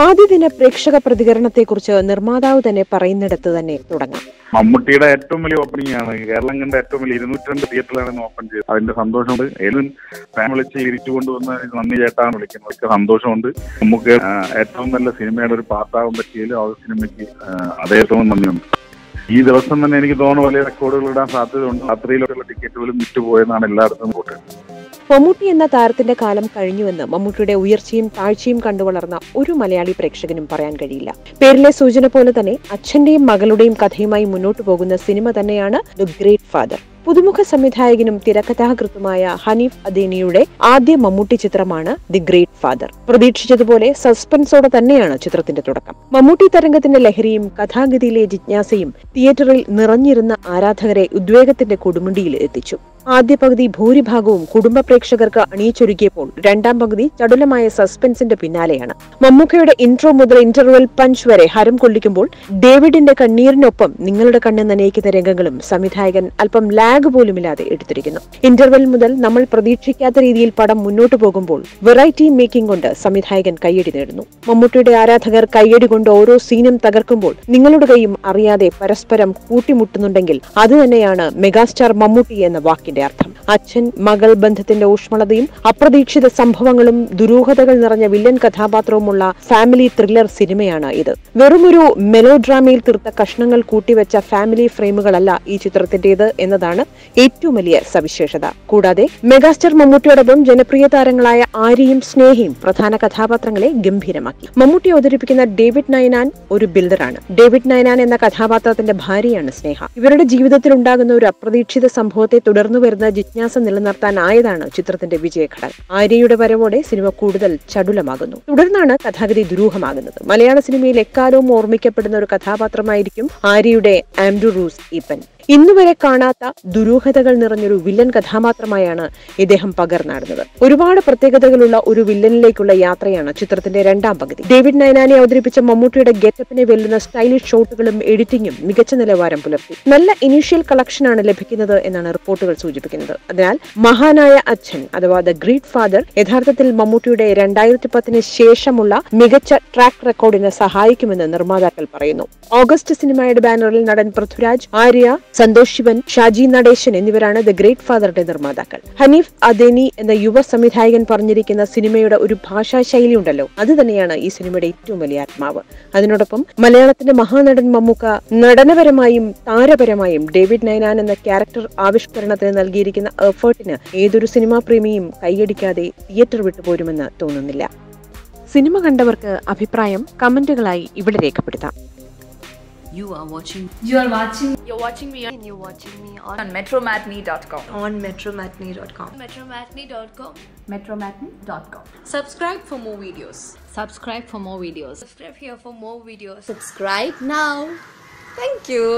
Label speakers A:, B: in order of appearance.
A: ആദ്യദിന പ്രേക്ഷക പ്രതികരണത്തെക്കുറിച്ച് നിർമ്മാതാവ് തന്നെ പറയുന്നിടത്ത് തന്നെ തുടങ്ങാം.
B: മമ്മൂട്ടിയുടെ ഏറ്റവും വലിയ ഓപ്പണിംഗ് ആണ്. കേരളം കണ്ട ഏറ്റവും വലിയ 202 തിയേറ്ററിലാണ് ഓപ്പൺ ചെയ്തത്. അതിന്റെ സന്തോഷമുണ്ട്. ഏതും ഫാൻ വിളിച്ച് ഇരിച്ചു കൊണ്ടുവന്ന് നന്ദി ചേട്ടാണ് വിളിക്കുന്നത്. സന്തോഷമുണ്ട്. നമുക്ക് ഏറ്റവും നല്ല സിനിമയുടെ ഒരു പാർട്ടാകാൻ പറ്റിയതിൽ ആ സിനിമയ്ക്ക് അദ്ദേഹത്തോളം നന്ദിയുണ്ട്. ഈ ദിവസം തന്നെ എനിക്ക് തോന്നുന്നു വലിയ റെക്കോർഡുകൾ ഇടാൻ സാധ്യതയുണ്ട്. രാത്രിയിലുള്ള ടിക്കറ്റുകളും വിറ്റുപോയെന്നാണ് എല്ലായിടത്തും റിപ്പോർട്ട്.
A: മമ്മൂട്ടി എന്ന താരത്തിന്റെ കാലം കഴിഞ്ഞുവെന്ന് മമ്മൂട്ടിയുടെ ഉയർച്ചയും താഴ്ചയും കണ്ടുവളർന്ന ഒരു മലയാളി പ്രേക്ഷകനും പറയാൻ കഴിയില്ല. പേരിലെ സൂചന പോലെ തന്നെ അച്ഛന്റെയും മകളുടെയും കഥയുമായി മുന്നോട്ടു പോകുന്ന സിനിമ തന്നെയാണ് ദ ഗ്രേറ്റ് ഫാദർ. പുതുമുഖ സംവിധായകനും തിരക്കഥാകൃത്തുമായ ഹനീഫ് അദേനിയുടെ ആദ്യ മമ്മൂട്ടി ചിത്രമാണ് ദി ഗ്രേറ്റ് ഫാദർ. പ്രതീക്ഷിച്ചതുപോലെ സസ്പെൻസോടെ തന്നെയാണ് ചിത്രത്തിന്റെ തുടക്കം. മമ്മൂട്ടി തരംഗത്തിന്റെ ലഹരിയും കഥാഗതിയിലെ ജിജ്ഞാസയും തിയേറ്ററിൽ നിറഞ്ഞിരുന്ന ആരാധകരെ ഉദ്വേഗത്തിന്റെ കൊടുമുടിയിൽ എത്തിച്ചു. ആദ്യ പകുതി ഭൂരിഭാഗവും കുടുംബ പ്രേക്ഷകർക്ക് അണിയിച്ചൊരുക്കിയപ്പോൾ രണ്ടാം പകുതി ചടുലമായ സസ്പെൻസിന്റെ പിന്നാലെയാണ്. മമ്മൂക്കയുടെ ഇൻട്രോ മുതൽ ഇന്റർവെൽ പഞ്ച് വരെ ഹരം കൊള്ളിക്കുമ്പോൾ ഡേവിഡിന്റെ കണ്ണീരിനൊപ്പം നിങ്ങളുടെ കണ്ണ് നനയിക്കുന്ന രംഗങ്ങളും സംവിധായകൻ അല്പം ലാഗ് പോലുമില്ലാതെ എടുത്തിരിക്കുന്നു. ഇന്റർവെൽ മുതൽ നമ്മൾ പ്രതീക്ഷിക്കാത്ത രീതിയിൽ പടം മുന്നോട്ടു പോകുമ്പോൾ വെറൈറ്റി മേക്കിംഗ് കൊണ്ട് സംവിധായകൻ കയ്യടി നേടുന്നു. മമ്മൂട്ടിയുടെ ആരാധകർ കയ്യടി കൊണ്ട് ഓരോ സീനും തകർക്കുമ്പോൾ നിങ്ങളുടെ കൈയും അറിയാതെ പരസ്പരം കൂട്ടിമുട്ടുന്നുണ്ടെങ്കിൽ അത് തന്നെയാണ് മെഗാസ്റ്റാർ മമ്മൂട്ടി എന്ന വാക്കിന്റെ അർത്ഥം. അച്ഛൻ മകൾ ബന്ധത്തിന്റെ ഊഷ്മളതയും അപ്രതീക്ഷിത സംഭവങ്ങളും ദുരൂഹതകൾ നിറഞ്ഞ വില്ലൻ കഥാപാത്രവുമുള്ള ഫാമിലി ത്രില്ലർ സിനിമയാണ് ഇത്. വെറുമൊരു മെലോഡ്രാമയിൽ തീർത്ത കഷ്ണങ്ങൾ കൂട്ടിവെച്ച ഫാമിലി ഫ്രെയിമുകളല്ല ഈ ചിത്രത്തിന്റേത് എന്നതാണ് ഏറ്റവും വലിയ സവിശേഷത. കൂടാതെ മെഗാസ്റ്റാർ മമ്മൂട്ടിയോടൊപ്പം ജനപ്രിയ താരങ്ങളായ ആര്യയും സ്നേഹയും പ്രധാന കഥാപാത്രങ്ങളെ ഗംഭീരമാക്കി. മമ്മൂട്ടി അവതരിപ്പിക്കുന്ന ഡേവിഡ് നയനാൻ ഒരു ബിൽഡറാണ്. ഡേവിഡ് നയനാൻ എന്ന കഥാപാത്രത്തിന്റെ ഭാര്യയാണ് സ്നേഹ. ഇവരുടെ ജീവിതത്തിൽ ഉണ്ടാകുന്ന ഒരു അപ്രതീക്ഷിത സംഭവത്തെ തുടർന്നു വരുന്ന ജിജ്ഞാസ നിലനിർത്താനായതാണ് ചിത്രത്തിന്റെ വിജയഘടകം. ആര്യയുടെ വരവോടെ സിനിമ കൂടുതൽ ചടുലമാകുന്നു. തുടർന്നാണ് കഥാഗതി ദുരൂഹമാകുന്നത്. മലയാള സിനിമയിൽ എക്കാലവും ഓർമ്മിക്കപ്പെടുന്ന ഒരു കഥാപാത്രമായിരിക്കും ആര്യയുടെ ആൻഡ്രൂ റൂസ് ഈപ്പൻ. ഇന്നുവരെ കാണാത്ത ദുരൂഹതകൾ നിറഞ്ഞൊരു വില്ലൻ കഥാപാത്രമായാണ് ഇദ്ദേഹം പകർന്നാടുന്നത്. ഒരുപാട് പ്രത്യേകതകളുള്ള ഒരു വില്ലനിലേക്കുള്ള യാത്രയാണ് ചിത്രത്തിന്റെ രണ്ടാം പകുതി. ഡേവിഡ് നയനാനെ അവതരിപ്പിച്ച മമ്മൂട്ടിയുടെ ഗെറ്റപ്പിനെ വെല്ലുന്ന സ്റ്റൈലിഷ് ഷോട്ടുകളും എഡിറ്റിംഗും മികച്ച നിലവാരം പുലർത്തി. നല്ല ഇനീഷ്യൽ കളക്ഷനാണ് ലഭിക്കുന്നത് എന്നാണ് റിപ്പോർട്ടുകൾ സൂചിപ്പിക്കുന്നത്. അതിനാൽ മഹാനായ അച്ഛൻ അഥവാ ദ ഗ്രേറ്റ് ഫാദർ യഥാർത്ഥത്തിൽ മമ്മൂട്ടിയുടെ 2010 ശേഷമുള്ള മികച്ച ട്രാക്ക് റെക്കോർഡിന് സഹായിക്കുമെന്ന് നിർമ്മാതാക്കൾ പറയുന്നു. ഓഗസ്റ്റ് സിനിമയുടെ ബാനറിൽ നടൻ പൃഥ്വിരാജ്, ആര്യ, സന്തോഷ് ശിവൻ, ഷാജി നടേശൻ എന്നിവരാണ് ദ ഗ്രേറ്റ് ഫാദറുടെ നിർമ്മാതാക്കൾ. ഹനീഫ് അദേനി എന്ന യുവ സംവിധായകൻ പറഞ്ഞിരിക്കുന്ന സിനിമയുടെ ഒരു ഭാഷാ ശൈലി ഉണ്ടല്ലോ, അത് തന്നെയാണ് ഈ സിനിമയുടെ ഏറ്റവും വലിയ ആത്മാവ്. അതിനോടൊപ്പം മലയാളത്തിന്റെ മഹാനടൻ മമ്മൂക്ക നടനപരമായും താരപരമായും ഡേവിഡ് നയനാൻ എന്ന ക്യാരക്ടർ ആവിഷ്കരണത്തിന് നൽകിയിരിക്കുന്ന എഫേർട്ടിന് ഏതൊരു സിനിമാ പ്രേമിയും കൈയടിക്കാതെ തിയേറ്റർ വിട്ടുപോരുമെന്ന് തോന്നുന്നില്ല. സിനിമ കണ്ടവർക്ക് അഭിപ്രായം കമന്റുകളായി ഇവിടെ രേഖപ്പെടുത്താം.
C: You're watching
D: me and you're watching me
C: on metromatney.com.
D: on metromatney.com.
C: metromatney.com.
D: Subscribe for more videos.
C: Subscribe for more videos.
D: Subscribe here for more videos.
C: Subscribe now. Thank you.